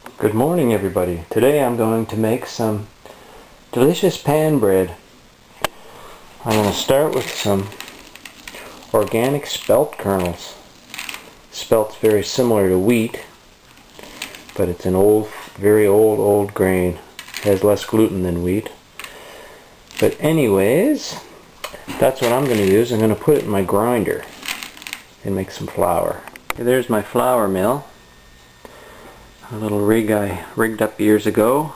Good morning, everybody. Today I'm going to make some delicious pan bread. I'm going to start with some organic spelt kernels. Spelt's very similar to wheat, but it's an old, very old grain. It has less gluten than wheat. But anyways, that's what I'm going to use. I'm going to put it in my grinder and make some flour. Okay, there's my flour mill. A little rig I rigged up years ago.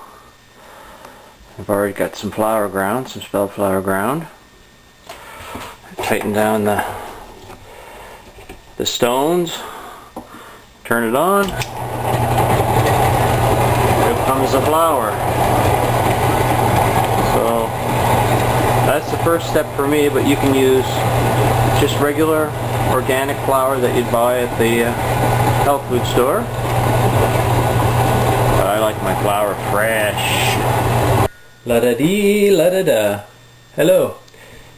I've already got some flour ground, some spelt flour ground. Tighten down the stones, turn it on. Here comes the flour. So that's the first step for me, but you can use just regular organic flour that you'd buy at the health food store. I like my flour fresh. La-da-dee, la-da-da. Hello.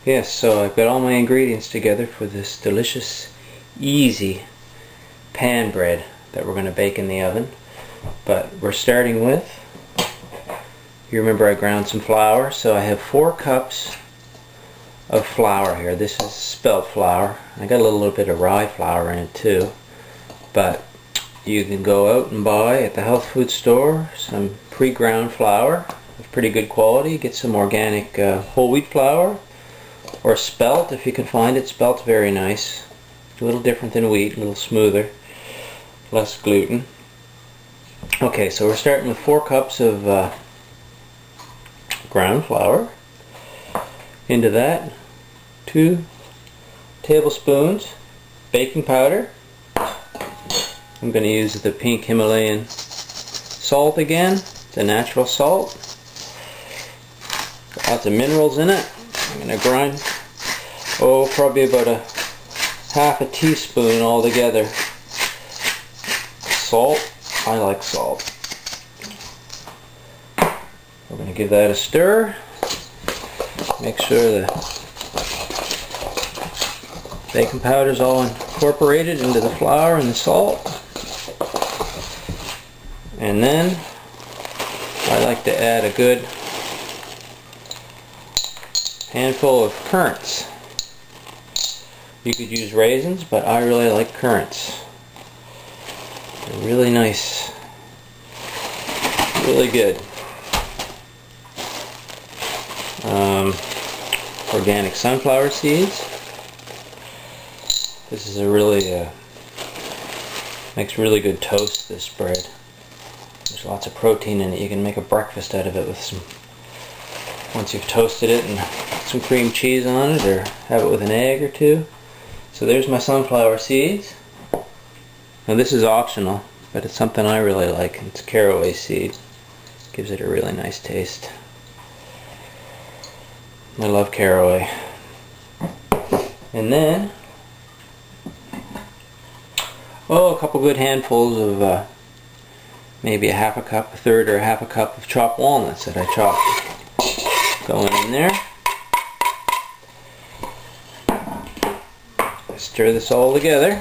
Yes, so I've got all my ingredients together for this delicious, easy pan bread that we're going to bake in the oven. But we're starting with, you remember I ground some flour, so I have 4 cups of flour here. This is spelt flour. I got a little bit of rye flour in it too. But you can go out and buy at the health food store some pre-ground flour of pretty good quality. Get some organic whole wheat flour or spelt if you can find it. Spelt's very nice. A little different than wheat, a little smoother, less gluten. Okay, so we're starting with 4 cups of ground flour. Into that 2 tablespoons baking powder. I'm going to use the pink Himalayan salt again. It's a natural salt. Got lots of minerals in it. I'm going to grind, probably about a half a teaspoon altogether. Salt. I like salt. We're going to give that a stir. Make sure the baking powder is all incorporated into the flour and the salt. And then I like to add a good handful of currants. You could use raisins, but I really like currants. They're really nice, really good. Organic sunflower seeds. This is a really makes really good toast, this bread. There's lots of protein in it. You can make a breakfast out of it with some, once you've toasted it, and some cream cheese on it, or have it with an egg or 2. So there's my sunflower seeds. Now this is optional, but it's something I really like. It's caraway seed. Gives it a really nice taste. I love caraway. And then a couple good handfuls of maybe a half a cup, a third or a half a cup of chopped walnuts that I chopped. Going in there. Stir this all together.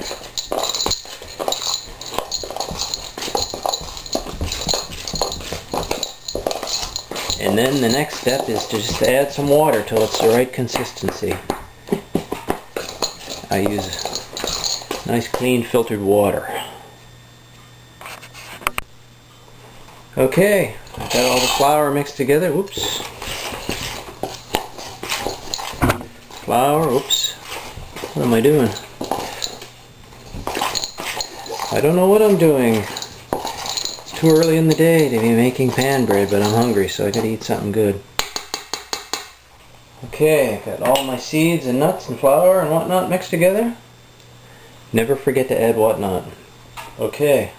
And then the next step is to just add some water till it's the right consistency. I use nice clean filtered water. Okay, I've got all the flour mixed together. Oops. Flour, oops. What am I doing? I don't know what I'm doing. It's too early in the day to be making pan bread, but I'm hungry, so I gotta eat something good. Okay, got all my seeds and nuts and flour and whatnot mixed together. Never forget to add whatnot. Okay,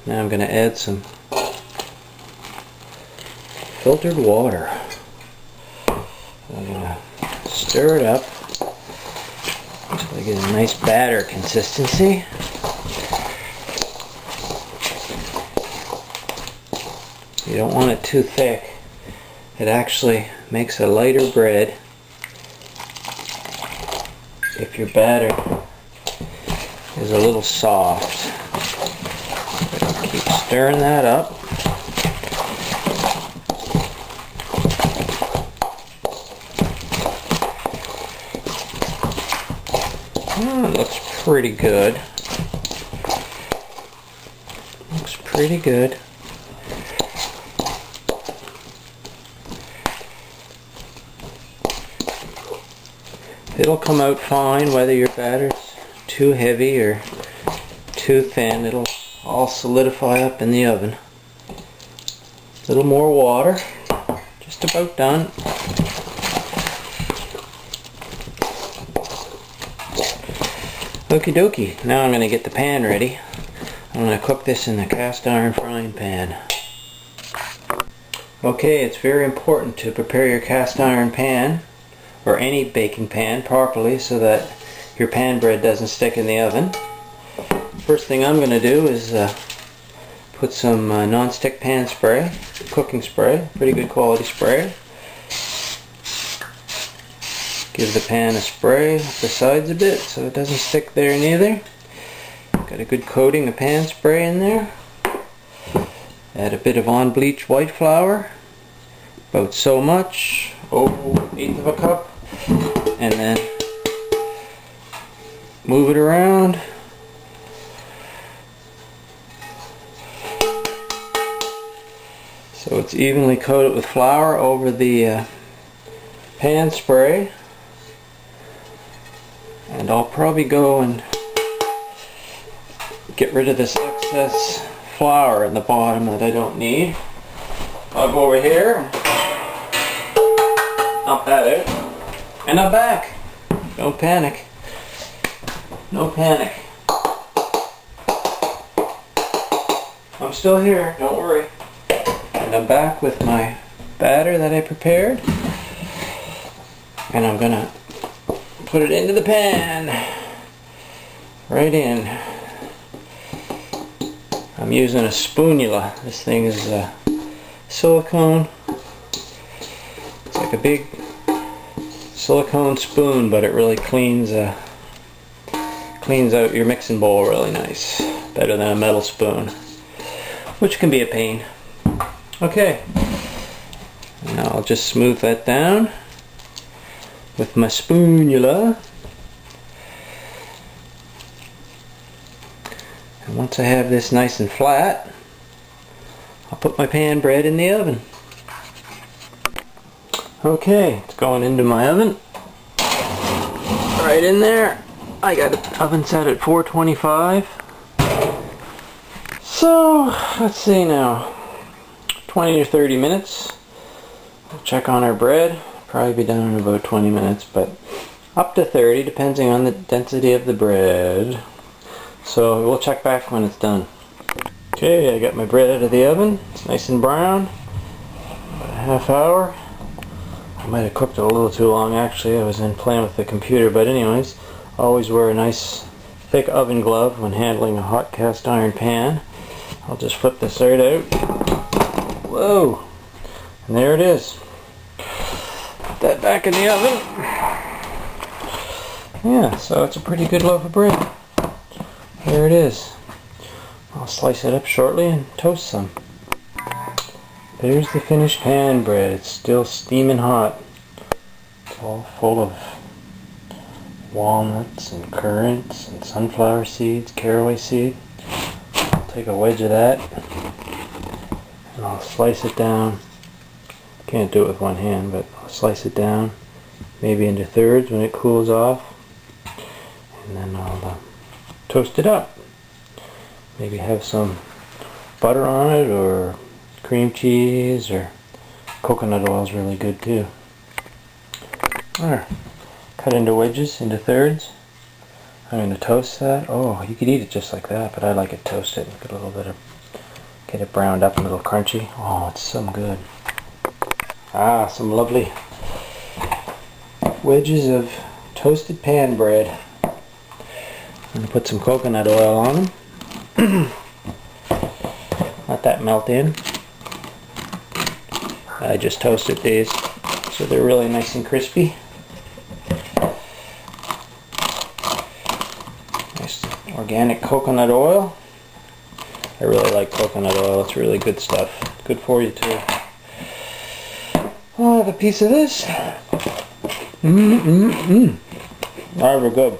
now I'm gonna add some filtered water. I'm gonna stir it up until I get a nice batter consistency. You don't want it too thick. It actually makes a lighter bread if your batter is a little soft. Keep stirring that up. Oh, it looks pretty good. Looks pretty good. It'll come out fine whether your batter's too heavy or too thin. It'll all solidify up in the oven. A little more water. Just about done. Okie dokie. Now I'm going to get the pan ready. I'm going to cook this in the cast iron frying pan. Okay, it's very important to prepare your cast iron pan or any baking pan properly so that your pan bread doesn't stick in the oven. First thing I'm going to do is put some non-stick pan spray, cooking spray, pretty good quality spray. Give the pan a spray up the sides a bit so it doesn't stick there neither. Got a good coating of pan spray in there. Add a bit of unbleached white flour, about so much, eighth of a cup, and then move it around. So it's evenly coated with flour over the pan spray. And I'll probably go and get rid of this excess flour in the bottom that I don't need. I'll go over here, dump that out, and I'm back. Don't panic. No panic. I'm still here, don't worry. And I'm back with my batter that I prepared. And I'm gonna put it into the pan. Right in. I'm using a spoonula. This thing is silicone. It's like a big silicone spoon, but it really cleans out your mixing bowl really nice. Better than a metal spoon, which can be a pain. Okay, now I'll just smooth that down with my spoonula. And once I have this nice and flat, I'll put my pan bread in the oven. Okay, it's going into my oven. Right in there. I got the oven set at 425. So, let's see now. 20 to 30 minutes. We'll check on our bread. Probably be done in about 20 minutes, but up to 30 depending on the density of the bread. So we'll check back when it's done. Okay, I got my bread out of the oven. It's nice and brown. About a half hour. I might have cooked it a little too long actually. I was in playing with the computer, but anyways, always wear a nice thick oven glove when handling a hot cast iron pan. I'll just flip this right out. Whoa! And there it is. Put that back in the oven. Yeah, so it's a pretty good loaf of bread. There it is. I'll slice it up shortly and toast some. There's the finished pan bread. It's still steaming hot. It's all full of walnuts and currants and sunflower seeds, caraway seed. I'll take a wedge of that and I'll slice it down. Can't do it with one hand, but I'll slice it down maybe into thirds when it cools off, and then I'll toast it up. Maybe have some butter on it, or cream cheese, or coconut oil is really good too. Or cut into wedges, into thirds. I'm going to toast that. Oh, you could eat it just like that, but I like it toasted. Get a little bit of, get it browned up, a little crunchy. Oh, it's so good. Ah, some lovely wedges of toasted pan bread. I'm going to put some coconut oil on them. Let that melt in. I just toasted these so they're really nice and crispy. Nice organic coconut oil. I really like coconut oil. It's really good stuff. Good for you too. I'll have a piece of this. Alright, we're good.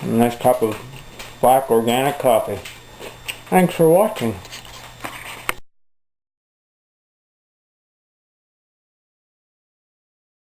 A nice cup of black organic coffee. Thanks for watching.